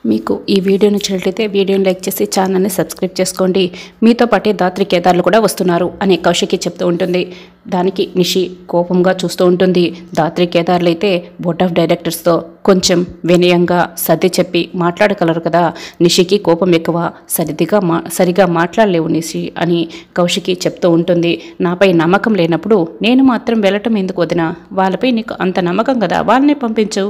మీకు ఈ వీడియో నచ్చినట్లయితే వీడియోని లైక్ చేసి ఛానల్ని సబ్స్క్రైబ్ చేసుకోండి. మీతో పాటే దాత్రి కేదార్లు కూడా వస్తున్నారు అని కౌశికి చెప్తూ ఉంటుంది. దానికి నిషి కోపంగా చూస్తూ ఉంటుంది. దాత్రి కేదార్లు అయితే బోర్డ్ ఆఫ్ డైరెక్టర్స్తో కొంచెం వినయంగా సర్ది చెప్పి మాట్లాడగలరు కదా. నిషికి కోపం ఎక్కువ, సరిగా మాట్లాడలేవు నిషి అని కౌశికి చెప్తూ ఉంటుంది. నాపై నమ్మకం లేనప్పుడు నేను మాత్రం వెళ్ళటం ఎందుకు వదినా? వాళ్ళపై నీకు అంత నమ్మకం కదా, వాళ్ళని పంపించు,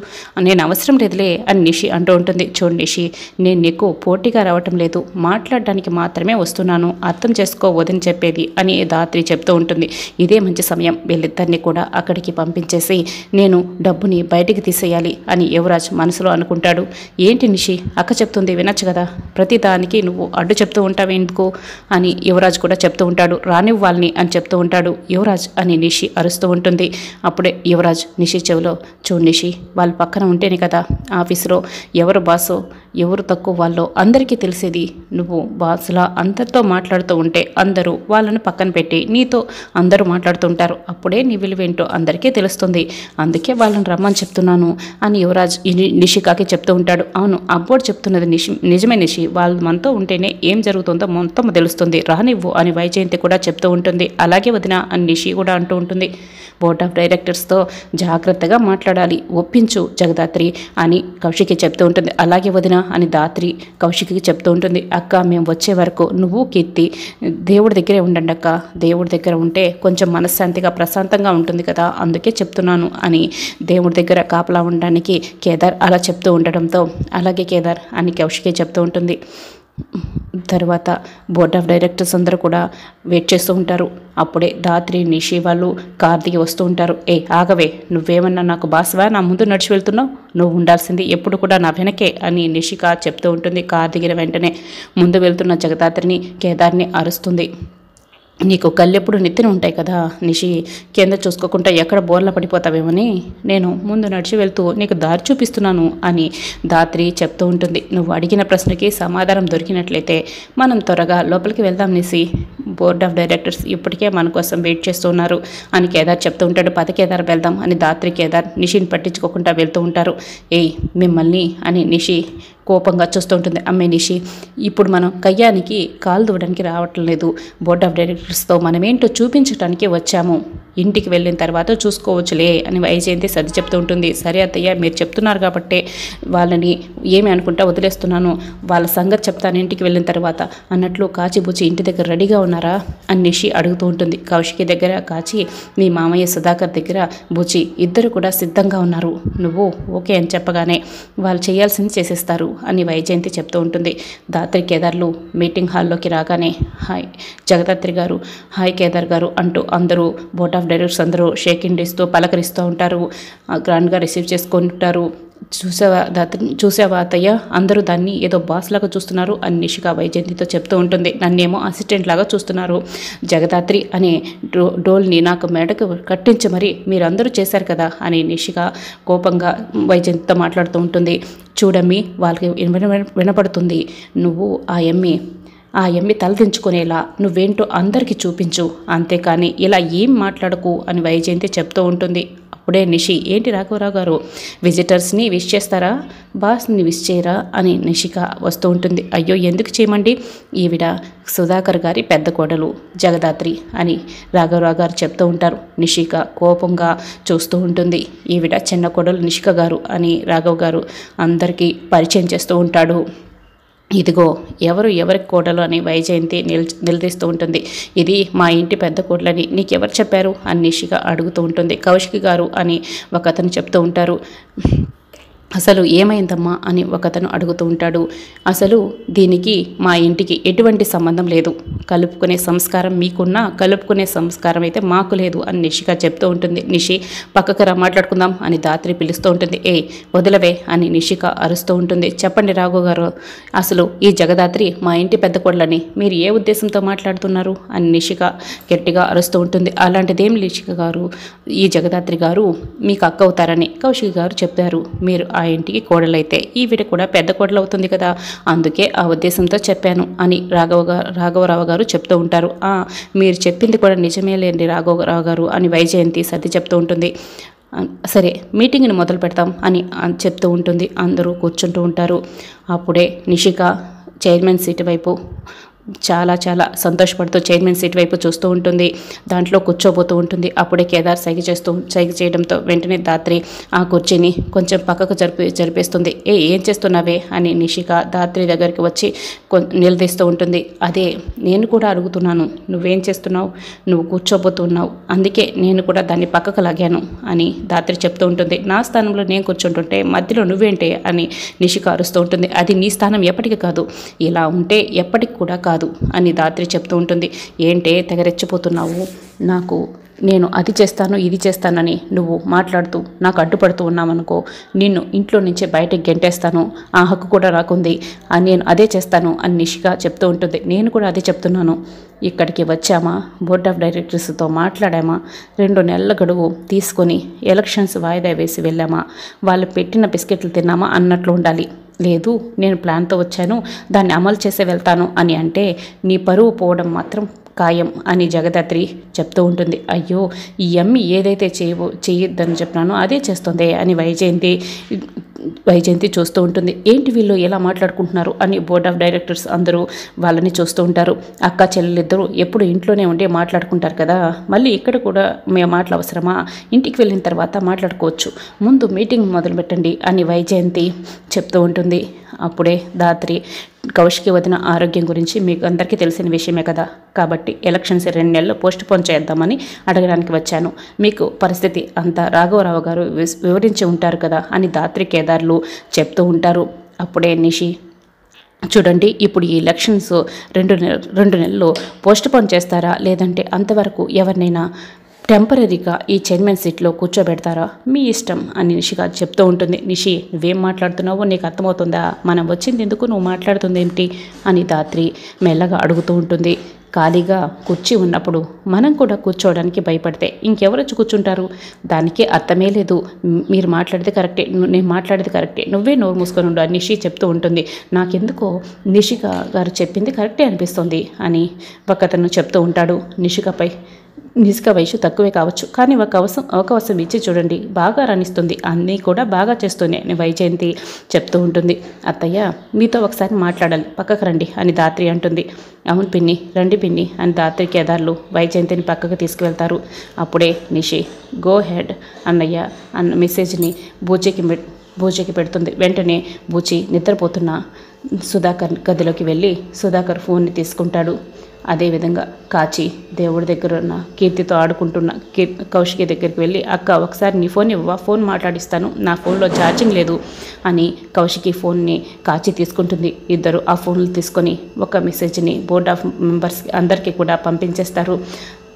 నేను అవసరం లేదులే అని నిషి అంటూ ఉంటుంది. చూడు నిషి, నేను నీకు పోటీగా రావటం లేదు, మాట్లాడడానికి మాత్రమే వస్తున్నాను, అర్థం చేసుకో వదిన చెప్పేది అని దాత్రి చెప్తూ ఉంటుంది. ఇదే మంచి సమయం, వీళ్ళిద్దరిని కూడా అక్కడికి పంపించేసి నేను డబ్బుని బయటికి తీసేయాలి అని యువరాజ్ మనసులో అనుకుంటాడు. ఏంటి నిషి, అక్క చెప్తుంది వినొచ్చు కదా, ప్రతి దానికి నువ్వు అడ్డు చెప్తూ ఉంటావు ఎందుకు అని యువరాజ్ కూడా చెప్తూ ఉంటాడు. రానివ్వాలని అని చెప్తూ ఉంటాడు యువరాజ్ అని నిషి అరుస్తూ ఉంటుంది. అప్పుడే యువరాజ్ నిషి చెవిలో, చూడు నిషి, వాళ్ళ పక్కన ఉంటేనే కదా ఆఫీసులో ఎవరు బాసో ఎవరు తక్కువ వాళ్ళో అందరికీ తెలిసేది. నువ్వు బాసులా అందరితో మాట్లాడుతూ ఉంటే అందరూ వాళ్ళని పక్కన పెట్టి నీతో అందరూ మాట్లాడుతుంటారు, అప్పుడే నీ విలువేంటో అందరికీ తెలుస్తుంది, అందుకే వాళ్ళని రమ్మని చెప్తున్నాను అని యువరాజ్ నిషికాకి చెప్తూ ఉంటాడు. అవును, అబ్బోడు చెప్తున్నది నిజమే నిషి, వాళ్ళు మనతో ఉంటేనే ఏం జరుగుతుందో మొత్తం తెలుస్తుంది, రానివ్వు అని వైజయంతి కూడా చెప్తూ ఉంటుంది. అలాగే వదిన అని నిషి కూడా అంటూ ఉంటుంది. బోర్డ్ ఆఫ్ డైరెక్టర్స్తో జాగ్రత్తగా మాట్లాడాలి, ఒప్పించు జగదాత్రి అని కౌశికి చెప్తూ ఉంటుంది. అలాగే వదిన అని దాత్రి కౌశికి చెప్తూ ఉంటుంది. అక్క, మేము వచ్చే వరకు నువ్వు కీర్తి దేవుడి దగ్గరే ఉండండి అక్క, దేవుడి దగ్గర ఉంటే కొంచెం మనశ్శాంతిగా ప్రశాంతంగా ఉంటుంది కదా, అందుకే చెప్తున్నాను అని దేవుడి దగ్గర కాపలా ఉండడానికి కేదార్ అలా చెప్తూ ఉండడంతో అలాగే కేదార్ అని కౌశికి చెప్తూ ఉంటుంది. తర్వాత బోర్డ్ ఆఫ్ డైరెక్టర్స్ అందరూ కూడా వెయిట్ చేస్తూ ఉంటారు. అప్పుడే దాత్రి నిషి వాళ్ళు కార్ దిగి వస్తూ ఉంటారు. ఆగవే, నువ్వేమన్నా నాకు బాస్వా, నా ముందు నడిచి వెళ్తున్నావు, నువ్వు ఉండాల్సింది ఎప్పుడు కూడా నా వెనకే అని నిషిక చెప్తూ ఉంటుంది. కార్ దిగిన వెంటనే ముందు వెళ్తున్న జగదాత్రిని కేదార్ని అరుస్తుంది. నీకు కళ్ళెప్పుడు నెత్తిన ఉంటాయి కదా నిషి, కింద చూసుకోకుండా ఎక్కడ బోర్ల పడిపోతావేమని నేను ముందు నడిచి వెళ్తూ నీకు దారి చూపిస్తున్నాను అని దాత్రి చెప్తూ ఉంటుంది. నువ్వు అడిగిన ప్రశ్నకి సమాధానం దొరికినట్లయితే మనం త్వరగా లోపలికి వెళ్దాం నిషి, బోర్డ్ ఆఫ్ డైరెక్టర్స్ ఇప్పటికే మన కోసం వెయిట్ చేస్తున్నారు అని కేదార్ చెప్తూ ఉంటాడు. కేదార్ వెళ్దాం అని దాత్రి కేదార్ నిషిని పట్టించుకోకుండా వెళ్తూ ఉంటారు. మిమ్మల్ని అని నిషి కోపంగా చూస్తూ ఉంటుంది. అమ్మే నిషి, ఇప్పుడు మనం కయ్యానికి కాలు దూవడానికి రావట్లేదు, బోర్డ్ ఆఫ్ డైరెక్టర్స్తో మనమేంటో చూపించడానికి వచ్చాము, ఇంటికి వెళ్ళిన తర్వాత చూసుకోవచ్చులే అని వైజయంతి సర్ది చెప్తూ ఉంటుంది. సరే అత్తయ్య, మీరు చెప్తున్నారు కాబట్టే వాళ్ళని ఏమి అనుకుంటా వదిలేస్తున్నాను, వాళ్ళ సంగతి చెప్తాను ఇంటికి వెళ్ళిన తర్వాత అన్నట్లు కాచిబుచ్చి ఇంటి దగ్గర రెడీగా ఉన్నారా అని నిషి అడుగుతూ ఉంటుంది. కౌశికి దగ్గర కాచి, మీ మామయ్య సుధాకర్ దగ్గర బుచి ఇద్దరు కూడా సిద్ధంగా ఉన్నారు, నువ్వు ఓకే అని చెప్పగానే వాళ్ళు చేయాల్సింది చేసేస్తారు అని వైజయంతి చెప్తూ ఉంటుంది. దాత్రి కేదార్లు మీటింగ్ హాల్లోకి రాగానే హాయ్ జగదాత్రి గారు, హాయ్ కేదార్ గారు అంటూ అందరూ బోర్డ్ ఆఫ్ డైరెక్టర్స్ అందరూ షేక్ హ్యాండ్ ఇస్తూ పలకరిస్తూ ఉంటారు, గ్రాండ్గా రిసీవ్ చేసుకుంటారు. చూసావా అత్తయ్య, అందరూ దాన్ని ఏదో బాస్ లాగా చూస్తున్నారు అని నిషిక వైజయంతితో చెప్తూ ఉంటుంది. నన్నేమో అసిస్టెంట్ లాగా చూస్తున్నారు, జగదాత్రి అనే డోల్ని నాకు మెడకు కట్టించి మరి మీరందరూ చేశారు కదా అని నిషిక కోపంగా వైజయంతితో మాట్లాడుతూ ఉంటుంది. చూడమ్మి, వాళ్ళకి వినపడుతుంది, నువ్వు ఆ ఎమ్మి తలదించుకునేలా నువ్వేంటో అందరికీ చూపించు, అంతేకాని ఇలా ఏం మాట్లాడకు అని వైజయంతి చెప్తూ ఉంటుంది. అప్పుడే నిషి, ఏంటి రాఘవరావు గారు, విజిటర్స్ని విష్ చేస్తారా, బాస్ని విష్ చేయరా అని నిషిక వస్తూ ఉంటుంది. అయ్యో ఎందుకు చేయమండి, ఈవిడ సుధాకర్ గారి పెద్ద కోడలు జగదాత్రి అని రాఘవరావు గారు చెప్తూ ఉంటారు. నిషిక కోపంగా చూస్తూ ఉంటుంది. ఈవిడ చిన్న కోడలు నిషిక గారు అని రాఘవ్ గారు అందరికీ పరిచయం చేస్తూ ఉంటాడు. ఇదిగో ఎవరికి కోడలు అని వైజయంతి నిలదీస్తూ ఉంటుంది. ఇది మా ఇంటి పెద్ద కోడలని నీకెవరు చెప్పారు అని నిషిక అడుగుతూ ఉంటుంది. కౌశిక్ గారు అని ఒకతను చెప్తూ ఉంటారు. అసలు ఏమైందమ్మా అని ఒకతను అడుగుతూ ఉంటాడు. అసలు దీనికి మా ఇంటికి ఎటువంటి సంబంధం లేదు, కలుపుకునే సంస్కారం మీకున్నా కలుపుకునే సంస్కారం అయితే మాకు లేదు అని నిషిక చెప్తూ ఉంటుంది. నిషి, పక్కకు రా మాట్లాడుకుందాం అని దాత్రి పిలుస్తూ ఉంటుంది. వదిలవే అని నిషిక అరుస్తూ ఉంటుంది. చెప్పండి రాఘవ్ గారు, అసలు ఈ జగదాత్రి మా ఇంటి పెద్ద కోడలని మీరు ఏ ఉద్దేశంతో మాట్లాడుతున్నారు అని నిషిక గట్టిగా అరుస్తూ ఉంటుంది. అలాంటిదేం నిషిక గారు, ఈ జగదాత్రి గారు మీకు అక్క అవుతారని కౌశిక్ గారు చెప్పారు, మీరు ఆ ఇంటికి కోడలైతే ఈవిడ కూడా పెద్ద కోడలు అవుతుంది కదా, అందుకే ఆ ఉద్దేశంతో చెప్పాను అని రాఘవరావు గారు చెప్తూ ఉంటారు. మీరు చెప్పింది కూడా నిజమే లేండి రాఘవరావు గారు అని వైజయంతి సర్ది చెప్తూ ఉంటుంది. సరే మీటింగ్ని మొదలు పెడతాం అని చెప్తూ ఉంటుంది. అందరూ కూర్చుంటూ ఉంటారు. అప్పుడే నిషిక చైర్మన్ సీటు వైపు చాలా చాలా సంతోషపడుతూ చైర్మన్ సీట్ వైపు చూస్తూ ఉంటుంది. దాంట్లో కూర్చోబోతూ ఉంటుంది. అప్పుడే కేదార్ సైగ చేయడంతో వెంటనే ధాత్రి ఆ కుర్చీని కొంచెం పక్కకు జరిపేస్తుంది. ఏం చేస్తున్నావే అని నిషిక ధాత్రి దగ్గరికి వచ్చి నిలదీస్తూ ఉంటుంది. అదే నేను కూడా అడుగుతున్నాను, నువ్వేం చేస్తున్నావు? నువ్వు కూర్చోబోతున్నావు, అందుకే నేను కూడా దాన్ని పక్కకు లాగాను అని ధాత్రి చెప్తూ ఉంటుంది. నా స్థానంలో నేను కూర్చుంటుంటే మధ్యలో నువ్వేంటే అని నిషిక అరుస్తూ ఉంటుంది. అది నీ స్థానం ఎప్పటికీ కాదు, ఇలా ఉంటే ఎప్పటికి కూడా కాదు అని ధాత్రి చెప్తూ ఉంటుంది. ఏంటే తెగరెచ్చిపోతున్నావు? నేను అది చేస్తాను ఇది చేస్తానని నువ్వు మాట్లాడుతూ నాకు అడ్డుపడుతూ ఉన్నామనుకో, నిన్ను ఇంట్లో నుంచి బయటకు గెంటేస్తాను, ఆ హక్కు కూడా నాకుంది, నేను అదే చేస్తాను అని నిషిక చెప్తూ ఉంటుంది. నేను కూడా అదే చెప్తున్నాను. ఇక్కడికి వచ్చామా, బోర్డ్ ఆఫ్ డైరెక్టర్స్తో మాట్లాడామా, 2 నెలల గడువు తీసుకొని ఎలక్షన్స్ వాయిదా వేసి వెళ్ళామా, వాళ్ళు పెట్టిన బిస్కెట్లు తిన్నామా అన్నట్లు ఉండాలి. లేదు నేను ప్లాన్తో వచ్చాను, దాన్ని అమలు చేసే వెళ్తాను అని అంటే నీ పరువు పోవడం మాత్రం ఖాయం అని జగదాత్రి చెప్తూ ఉంటుంది. అయ్యో ఈ అమ్మి ఏదైతే చేయొద్దని చెప్పినానో అదే చేస్తుంది అని వైజయంతి చూస్తూ ఉంటుంది. ఏంటి వీళ్ళు ఎలా మాట్లాడుకుంటున్నారు అని బోర్డ్ ఆఫ్ డైరెక్టర్స్ అందరూ వాళ్ళని చూస్తూ ఉంటారు. అక్క చెల్లెలిద్దరూ ఎప్పుడు ఇంట్లోనే ఉండి మాట్లాడుకుంటారు కదా, మళ్ళీ ఇక్కడ కూడా మేము మాటలు అవసరమా? ఇంటికి వెళ్ళిన తర్వాత మాట్లాడుకోవచ్చు, ముందు మీటింగ్ మొదలు పెట్టండి అని వైజయంతి చెప్తూ ఉంటుంది. అప్పుడే ధాత్రి కౌశికి వదిన ఆరోగ్యం గురించి మీకు అందరికీ తెలిసిన విషయమే కదా, కాబట్టి ఎలక్షన్స్ 2 నెలలు పోస్ట్ పోన్ చేద్దామని అడగడానికి వచ్చాను. మీకు పరిస్థితి అంతా రాఘవరావు గారు వివరించి ఉంటారు కదా అని ధాత్రి కేదార్లు చెప్తూ ఉంటారు. అప్పుడే నిషి చూడండి, ఇప్పుడు ఈ ఎలక్షన్స్ 2 నెలలు పోస్ట్ పోన్ చేస్తారా, లేదంటే అంతవరకు ఎవరినైనా టెంపరీగా ఈ చైర్మన్ సీట్లో కూర్చోబెడతారా, మీ ఇష్టం అని నిషిక చెప్తూ ఉంటుంది. నిషి నువ్వేం మాట్లాడుతున్నావో నీకు అర్థమవుతుందా? మనం వచ్చింది ఎందుకు, నువ్వు మాట్లాడుతుంది ఏమిటి అని ధాత్రి మెల్లగా అడుగుతూ ఉంటుంది. ఖాళీగా కుర్చీ ఉన్నప్పుడు మనం కూడా కూర్చోవడానికి భయపడితే ఇంకెవరు వచ్చి కూర్చుంటారు? దానికే అర్థమే లేదు. మీరు మాట్లాడితే కరెక్టే, నేను మాట్లాడేది కరెక్టే, నువ్వే నోరు మూసుకొని ఉండు అని నిషి చెప్తూ ఉంటుంది. నాకెందుకో నిషిక గారు చెప్పింది కరెక్టే అనిపిస్తుంది అని ఒకతను చెప్తూ ఉంటాడు. నిషిక వయసు తక్కువే కావచ్చు, కానీ అవకాశం ఇచ్చి చూడండి, బాగా రాణిస్తుంది, అన్నీ కూడా బాగా చేస్తూనే అని వైజయంతి చెప్తూ ఉంటుంది. అత్తయ్య మీతో ఒకసారి మాట్లాడాలి, పక్కకు రండి అని ధాత్రి అంటుంది. అవును పిన్ని, రండి పిన్ని అని ధాత్రి కేదార్లు వైజయంతిని పక్కకు తీసుకువెళ్తారు. అప్పుడే నిషి గో హెడ్ అన్నయ్య అన్న మెసేజ్ని బూచికి పెడుతుంది. వెంటనే బూచి నిద్రపోతున్న సుధాకర్ గదిలోకి వెళ్ళి సుధాకర్ ఫోన్ని తీసుకుంటాడు. అదేవిధంగా కాచి దేవుడి దగ్గర ఉన్న కీర్తితో ఆడుకుంటున్న కౌశికి దగ్గరికి వెళ్ళి, అక్క ఒకసారి నీ ఫోన్ ఇవ్వవా, ఫోన్ మాట్లాడిస్తాను, నా ఫోన్లో ఛార్జింగ్ లేదు అని కౌశికి ఫోన్ని కాచి తీసుకుంటుంది. ఇద్దరు ఆ ఫోన్లు తీసుకొని ఒక మెసేజ్ని బోర్డ్ ఆఫ్ మెంబర్స్ అందరికీ కూడా పంపించేస్తారు.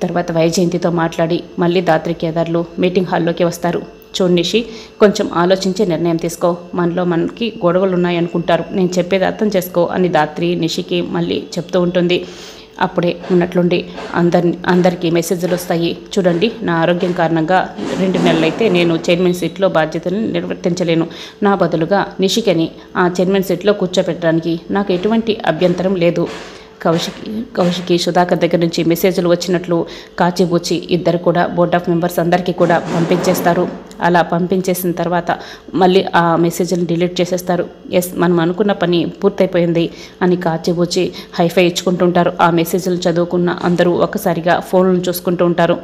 తర్వాత వైజయంతితో మాట్లాడి మళ్ళీ ధాత్రి కేదార్లు మీటింగ్ హాల్లోకి వస్తారు. చూడు నిషి, కొంచెం ఆలోచించే నిర్ణయం తీసుకో, మనకి గొడవలు ఉన్నాయనుకుంటారు, నేను చెప్పేది అర్థం చేసుకో అని ధాత్రి నిషికి మళ్ళీ చెప్తూ ఉంటుంది. అప్పుడే ఉన్నట్లుండి అందరికీ మెసేజ్లు వస్తాయి. చూడండి, నా ఆరోగ్యం కారణంగా 2 నెలలైతే నేను చైర్మన్ సీట్లో బాధ్యతలను నిర్వర్తించలేను, నా బదులుగా నిషికని ఆ చైర్మన్ సీట్లో కూర్చోపెట్టడానికి నాకు ఎటువంటి అభ్యంతరం లేదు. కౌశికి సుధాకర్ దగ్గర నుంచి మెసేజ్లు వచ్చినట్లు కాచిబూచి ఇద్దరు కూడా బోర్డ్ ఆఫ్ మెంబర్స్ అందరికీ కూడా పంపించేస్తారు. అలా పంపించేసిన తర్వాత మళ్ళీ ఆ మెసేజ్ని డిలీట్ చేసేస్తారు. ఎస్, మనం అనుకున్న పని పూర్తయిపోయింది అని కాచిబూచి హైఫై ఇచ్చుకుంటుంటారు. ఆ మెసేజ్లు చదువుకున్న అందరూ ఒక్కసారిగా ఫోన్లను చూసుకుంటూ ఉంటారు.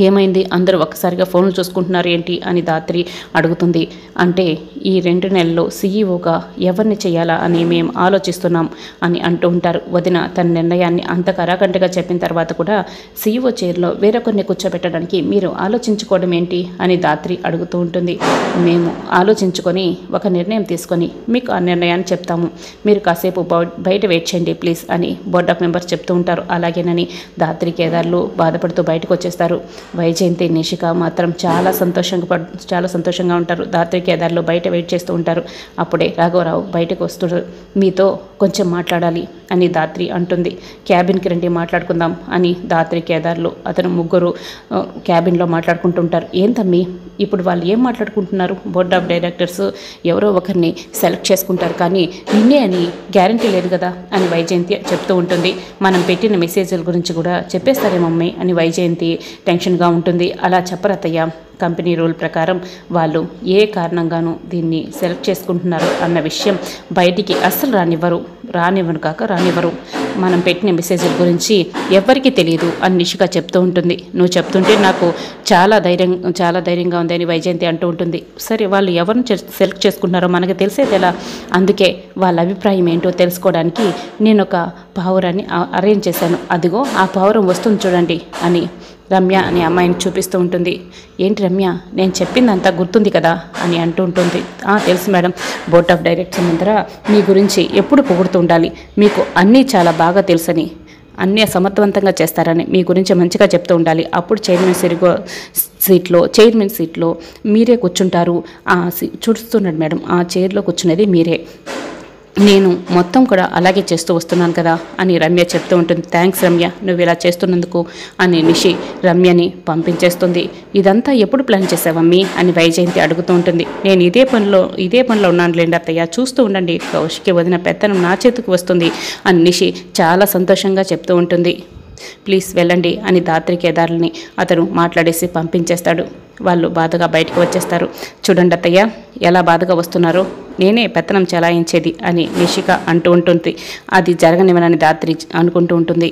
ఏమైంది, అందరూ ఒక్కసారిగా ఫోన్లు చూసుకుంటున్నారు ఏంటి అని ధాత్రి అడుగుతుంది. అంటే ఈ 2 నెలల్లో సీఈఓగా ఎవరిని చేయాలా అని మేము ఆలోచిస్తున్నాం అని అంటూ ఉంటారు. వదిన తన నిర్ణయాన్ని అంత కరాకంటగా చెప్పిన తర్వాత కూడా సీఈఓ చైర్లో వేరొకరిని కూర్చోబెట్టడానికి మీరు ఆలోచించుకోవడం ఏంటి అని ధాత్రి అడుగుతూ ఉంటుంది. మేము ఆలోచించుకొని ఒక నిర్ణయం తీసుకొని మీకు ఆ నిర్ణయాన్ని చెప్తాము, మీరు కాసేపు బయట వెయిట్ చేయండి ప్లీజ్ అని బోర్డ్ ఆఫ్ మెంబర్స్ చెప్తూ ఉంటారు. అలాగేనని ధాత్రి కేదార్లు బాధపడుతూ బయటకు వచ్చేస్తారు. వైజయంతి నిషిక మాత్రం చాలా సంతోషంగా ఉంటారు. ధాత్రి కేదార్లు బయట వెయిట్ చేస్తూ ఉంటారు. అప్పుడే రాఘవరావు బయటకు వస్తున్నారు. మీతో కొంచెం మాట్లాడాలి అని ధాత్రి అంటుంది. క్యాబిన్కి రండి మాట్లాడుకుందాం అని ధాత్రి కేదార్లు అతను ముగ్గురు క్యాబిన్లో మాట్లాడుకుంటుంటారు. ఏం తమ్మి, ఇప్పుడు వాళ్ళు ఏం మాట్లాడుకుంటున్నారు? బోర్డ్ ఆఫ్ డైరెక్టర్స్ ఎవరో ఒకరిని సెలెక్ట్ చేసుకుంటారు, కానీ నిన్నే అని గ్యారంటీ లేదు కదా అని వైజయంతి చెప్తూ ఉంటుంది. మనం పెట్టిన మెసేజ్ల గురించి కూడా చెప్పేస్తారే మమ్మీ అని వైజయంతి టెన్షన్గా ఉంటుంది. అలా చెప్పరత్తయ్య, కంపెనీ రూల్ ప్రకారం వాళ్ళు ఏ కారణంగానూ దీన్ని సెలెక్ట్ చేసుకుంటున్నారు అన్న విషయం బయటికి అస్సలు రానివ్వరు. మనం పెట్టిన మెసేజ్ల గురించి ఎవ్వరికీ తెలియదు అని నిషిక చెప్తూ ఉంటుంది. నువ్వు చెప్తుంటే నాకు చాలా ధైర్యంగా ఉంది అని వైజయంతి అంటూ ఉంటుంది. సరే, వాళ్ళు ఎవరిని సెలెక్ట్ చేసుకుంటున్నారో మనకు తెలిసేది ఎలా? అందుకే వాళ్ళ అభిప్రాయం ఏంటో తెలుసుకోవడానికి నేను ఒక పావురాన్ని అరేంజ్ చేశాను. అదిగో ఆ పావురం వస్తుంది చూడండి అని రమ్య అనే అమ్మాయిని చూపిస్తూ ఉంటుంది. ఏంటి రమ్య, నేను చెప్పిందంతా గుర్తుంది కదా అని అంటూ ఉంటుంది. తెలుసు మేడం, బోర్డ్ ఆఫ్ డైరెక్టర్స్ ముందర మీ గురించి ఎప్పుడు పొగుడుతూ ఉండాలి. మీకు అన్నీ చాలా బాగా తెలుసని, అన్నీ సమర్థవంతంగా చేస్తారని మీ గురించి మంచిగా చెప్తూ ఉండాలి. అప్పుడు చైర్మన్ సీట్లో మీరే కూర్చుంటారు. చూస్తున్నాడు మేడం, ఆ చైర్లో కూర్చునేది మీరే. నేను మొత్తం కూడా అలాగే చేస్తూ వస్తున్నాను కదా అని రమ్య చెప్తూ ఉంటుంది. థ్యాంక్స్ రమ్య, నువ్వు ఇలా చేస్తున్నందుకు అని నిషి రమ్యని పంపించేస్తుంది. ఇదంతా ఎప్పుడు ప్లాన్ చేసావమ్మీ అని వైజయంతి అడుగుతూ ఉంటుంది. నేను ఇదే పనిలో ఉన్నానులేండి అత్తయ్య, చూస్తూ ఉండండి, కౌశికి వదిన పెత్తనం నా చేతికి వస్తుంది అని నిషి చాలా సంతోషంగా చెప్తూ ఉంటుంది. ప్లీజ్ వెళ్ళండి అని ధాత్రి కేదార్ని అతను మాట్లాడేసి పంపించేస్తాడు. వాళ్ళు బాధగా బయటకు వచ్చేస్తారు. చూడండి అత్తయ్య ఎలా బాధగా వస్తున్నారో, నేనే పెత్తనం చెలాయించేది అని నిషిక అంటూ ఉంటుంది. అది జరగనివ్వనని ధాత్రి అనుకుంటూ ఉంటుంది.